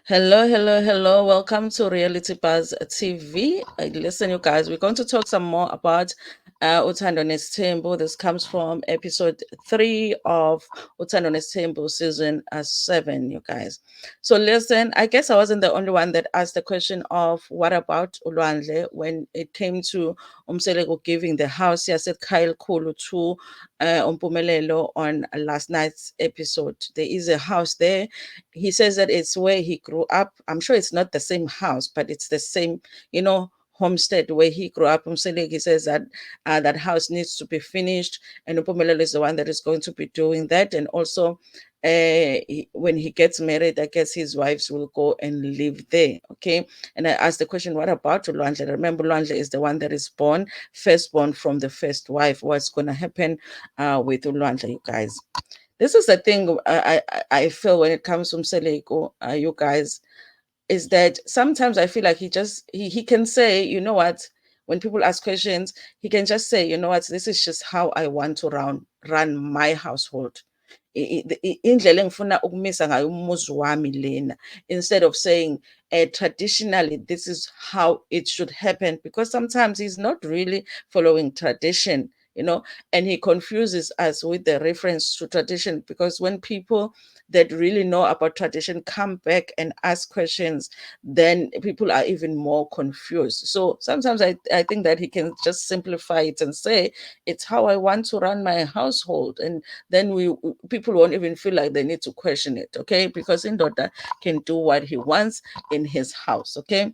Hello, hello, hello. Welcome to Reality Buzz TV. Listen, you guys, we're going to talk some more about Uthando Nesthembu. This comes from episode 3 of Uthando Nesthembu season 7, you guys. So listen, I guess I wasn't the only one that asked the question of what about Lwandle when it came to Mseleku giving the house. I said Kyle Kulu to Mpumelelo on last night's episode. There is a house there. He says that it's where he grew up. I'm sure it's not the same house, but it's the same, homestead where he grew up. He says that that house needs to be finished, and Mpumelelo is the one that is going to be doing that. And also, when he gets married, I guess his wives will go and live there. Okay. And I asked the question, what about Lwandle? Remember, Lwandle is the one that is firstborn from the first wife. What's going to happen with Lwandle, you guys? This is the thing I feel when it comes from Mseleku, you guys, is that sometimes I feel like he can say, you know what, when people ask questions, he can just say, you know what, this is just how I want to run my household. Indlela engifuna ukumisa ngayo umuzi wami lena, instead of saying traditionally this is how it should happen, because sometimes he's not really following tradition, and he confuses us with the reference to tradition, because when people that really know about tradition come back and ask questions, then people are even more confused. So sometimes I think that he can just simplify it and say, it's how I want to run my household. And then people won't even feel like they need to question it, okay? Because Indoda can do what he wants in his house, okay?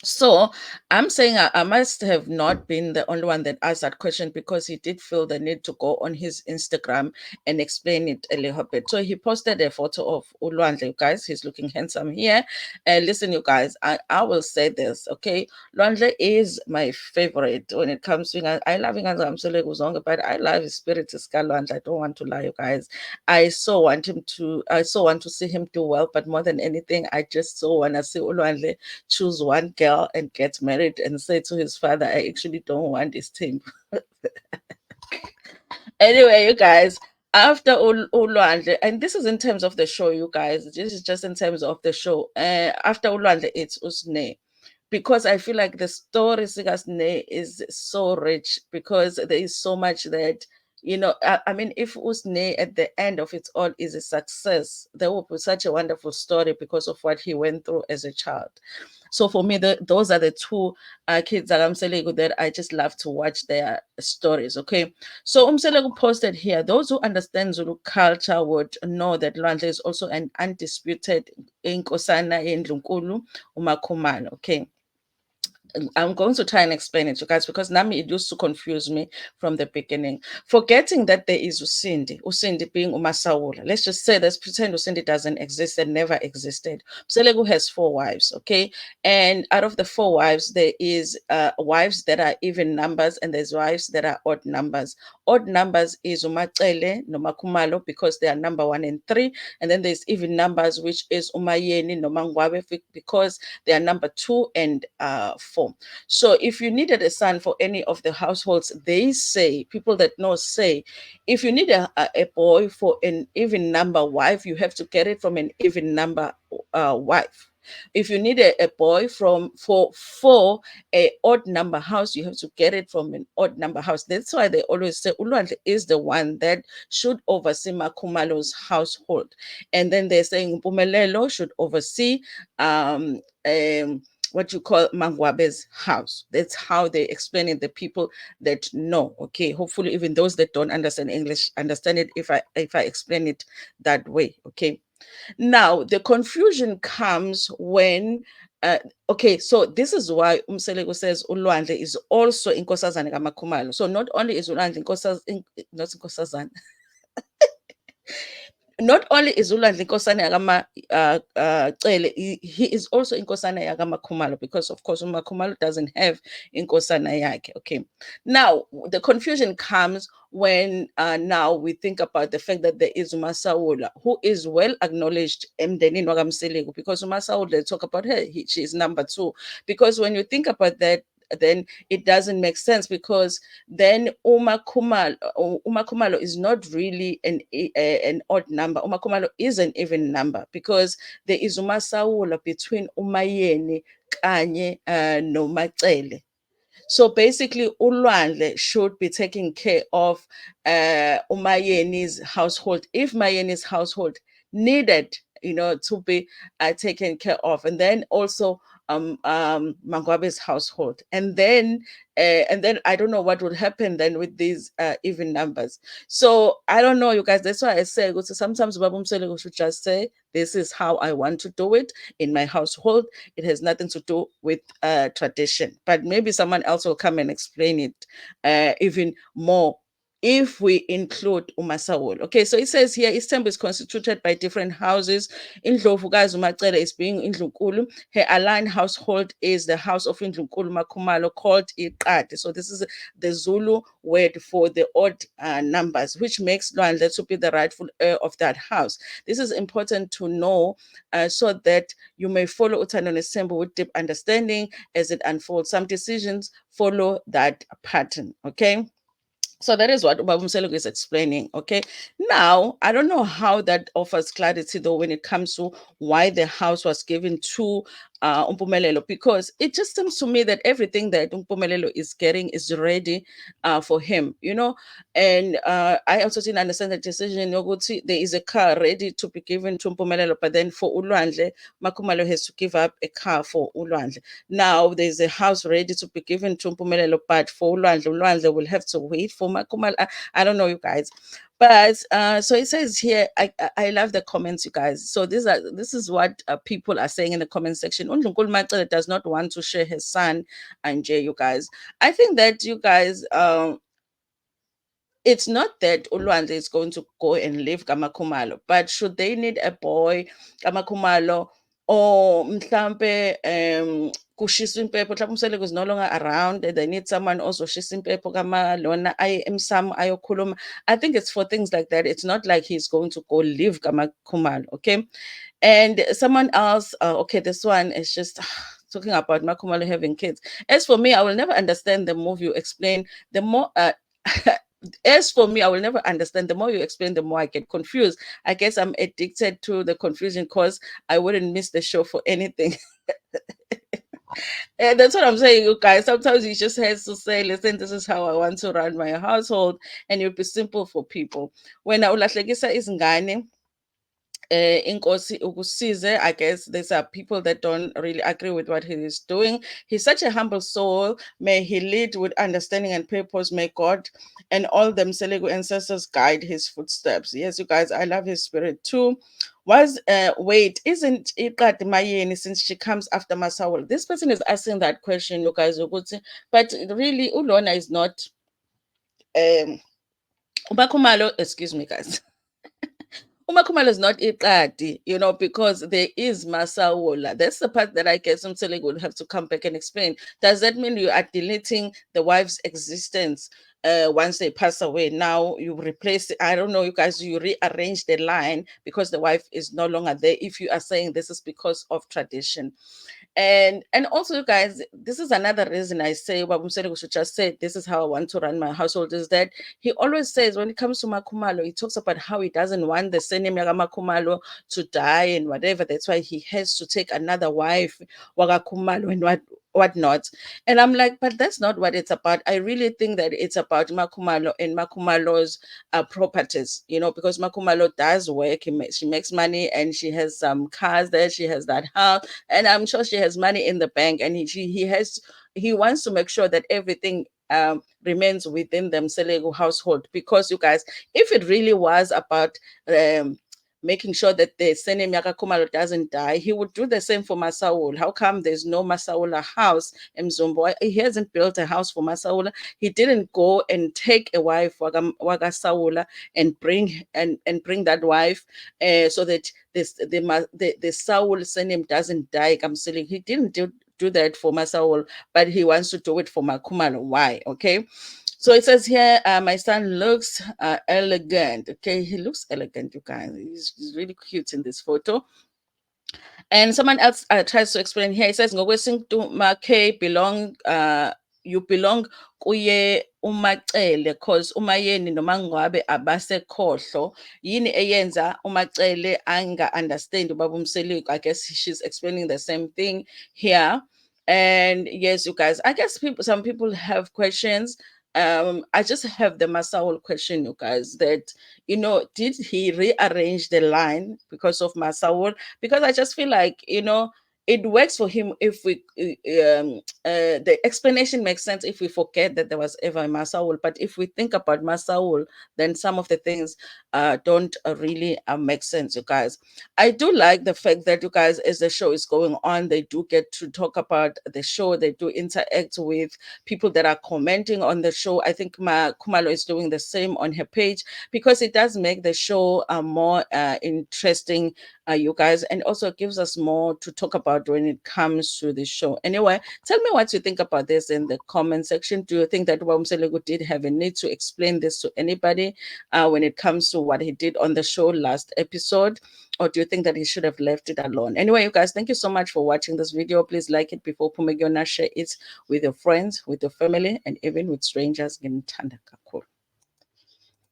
So I'm saying I must have not been the only one that asked that question, because he did feel the need to go on his Instagram and explain it a little bit. So he posted a photo of Lwandle, you guys. He's looking handsome here. And listen, you guys, I will say this, okay? Lwandle is my favorite when it comes to, I love Mseleku, but I love his spirit is Lwandle. I don't want to lie, you guys. I so want to see him do well, but more than anything, I just so want to see Lwandle choose one girl and get married and say to his father, I actually don't want this team. Anyway, you guys, after Ulwandle, and this is in terms of the show, you guys, this is just in terms of the show. After Ulwandle, it's Usne, because I feel like the story Sigasne is so rich, because there is so much that, I mean, if Usne at the end of it all is a success, there will be such a wonderful story because of what he went through as a child. So for me, those are the two kids that Mseleku that I just love to watch their stories. Okay, so Mseleku posted here. Those who understand Zulu culture would know that Lwandle is also an undisputed Inkosana Yendlunkulu Umakhumalo. Okay, I'm going to try and explain it, you guys, because Nami, it used to confuse me from the beginning. Forgetting that there is Usindi being Umasawula. Let's just say, let's pretend Usindi doesn't exist and never existed. Mseleku has 4 wives, okay? And out of the 4 wives, there is wives that are even numbers, and there's wives that are odd numbers. Odd numbers is Umacele, Nomakhumalo, because they are number 1 and 3. And then there's even numbers, which is Umayeni, Nomangwabe, because they are number 2 and 4. So if you needed a son for any of the households, they say, people that know say, if you need a boy for an even number wife, you have to get it from an even number wife. If you need a boy for a odd number house, you have to get it from an odd number house. That's why they always say Ulwandle is the one that should oversee Makhumalo's household. And then they're saying Mpumelelo should oversee what you call Mangwabe's house. That's how they explain it. The people that know, okay. Hopefully, even those that don't understand English understand it if I explain it that way, okay. Now the confusion comes when. Okay, so this is why Mseleku says Ulwandle is also Inkosazana Kamakhumalo. So not only is Ulwandle not Inkosazana, not only is Lwandle inkosana yakamaCele, he is also inkosana yakamaKhumalo, because of course uMakhumalo doesn't have inkosana yakhe. Okay, now the confusion comes when now we think about the fact that there is uMasawula, who is well acknowledged emndenini wakamSeleku, because uMasawula, they talk about her, she is number 2, because when you think about that, then it doesn't make sense, because then umakhumalo is not really an odd number. Umakhumalo is an even number, because there is umasawula between umayeni kanye nomacele. So basically, Ulwandle should be taking care of Umayeni's household, if Mayeni's household needed, to be taken care of, and then also Mangwabe's household, and then I don't know what would happen then with these even numbers. So I don't know, you guys. That's why I say, sometimes Babu Mseleku should just say, "This is how I want to do it in my household. It has nothing to do with tradition." But maybe someone else will come and explain it even more if we include umasawul. Okay, so it says here, Istembu is constituted by different houses. Indlovukazi uMacele is being Indlunkulu. Her aligned household is the house of Indlunkulu Makhumalo, called Iqadi. So this is the Zulu word for the odd numbers, which makes Lwandle to be the rightful heir of that house. This is important to know so that you may follow Uthando Nesembo with deep understanding as it unfolds. Some decisions follow that pattern, okay? So that is what Babu Mseleku is explaining. Okay. Now, I don't know how that offers clarity though when it comes to why the house was given to Mpumelelo, because it just seems to me that everything that Mpumelelo is getting is ready for him, And I also didn't understand the decision. There is a car ready to be given to Mpumelelo, but then for Ulwandle, Makhumalo has to give up a car for Ulwandle. Now there's a house ready to be given to Mpumelelo, but for Lwandle will have to wait for Makhumalo. I don't know, you guys. But so it says here, I love the comments, you guys. So this is what people are saying in the comment section. Undlunkulu Macele does not want to share his son and Jay, you guys. I think that you guys it's not that Ulwandle is going to go and leave Kamakhumalo, but should they need a boy, Kamakhumalo, or mhlampe kushiswa impepho, mhlawumbe uMseleku is no longer around, they need someone also shisa impepho kama lona aye emsamo ayokhuluma. I think it's for things like that. It's not like he's going to go leave Kamakhumalo, okay? And someone else, okay, this one is just talking about Makhumalo having kids. As for me, I will never understand the more you explain, the more as for me, I will never understand. The more you explain, the more I get confused. I guess I'm addicted to the confusion, because I wouldn't miss the show for anything. And that's what I'm saying, you guys. Sometimes you just have to say, listen, this is how I want to run my household, and it'll be simple for people. When I ulahlekisa izingane, inkosi ukusize, I guess these are people that don't really agree with what he is doing. He's such a humble soul. May he lead with understanding and purpose. May God and all them Mseleku ancestors guide his footsteps. Yes, you guys, I love his spirit too. Wait, isn't Iqadi Mayeni since she comes after Masawul? This person is asking that question, you guys, but really Ulona is not Ubakumalo, excuse me, guys. Umakhumalo is not Iqadi, because there is Masawola. That's the part that I guess Umseleku will have to come back and explain. Does that mean you are deleting the wife's existence once they pass away? Now you replace it. I don't know, you guys, you rearrange the line because the wife is no longer there, if you are saying this is because of tradition. And also, you guys, this is another reason I say Babu Mseleku should just say, this is how I want to run my household, is that he always says when it comes to Makhumalo, he talks about how he doesn't want the surname Yaga Makhumalo to die and whatever. That's why he has to take another wife, Waga Khumalo, and whatnot. And I'm like, but that's not what it's about. I really think that it's about Makhumalo and Makhumalo's properties, because Makhumalo does work. She makes money, and she has some cars there. She has that house, and I'm sure she has money in the bank. And he wants to make sure that everything remains within the Mseleku household. Because you guys, if it really was about making sure that the Sene Miaka Kumalo doesn't die, he would do the same for Masaul. How come there's no Masaula house in Mzumbo? He hasn't built a house for Masaula. He didn't go and take a wife, Waga Saula, and bring that wife so that the Saul Senem doesn't die. I'm saying he didn't do that for Masaul, but he wants to do it for Makumalo. Why? Okay. So it says here, my son looks elegant. Okay, he looks elegant, you guys. He's really cute in this photo. And someone else tries to explain here. It says, Ngokwesintu Make belong you belong kuye uMacele, cause uMayeni noMangwabe abasekhohlo yini eyenza uMacele anga understand ubaba Mseleku. I guess she's explaining the same thing here. And yes, you guys, I guess some people have questions. I just have the Masaul question, you guys, that, did he rearrange the line because of Masaul? Because I just feel like, it works for him if the explanation makes sense if we forget that there was ever a Masaul. But if we think about Masaul, then some of the things don't really make sense, you guys. I do like the fact that, you guys, as the show is going on, they do get to talk about the show. They do interact with people that are commenting on the show. I think Kumalo is doing the same on her page, because it does make the show more interesting, you guys, and also gives us more to talk about when it comes to the show. Anyway, tell me what you think about this in the comment section. Do you think that Mpumelelo did have a need to explain this to anybody when it comes to what he did on the show last episode? Or do you think that he should have left it alone? Anyway, you guys, thank you so much for watching this video. Please like it before Pumegona, share it with your friends, with your family, and even with strangers.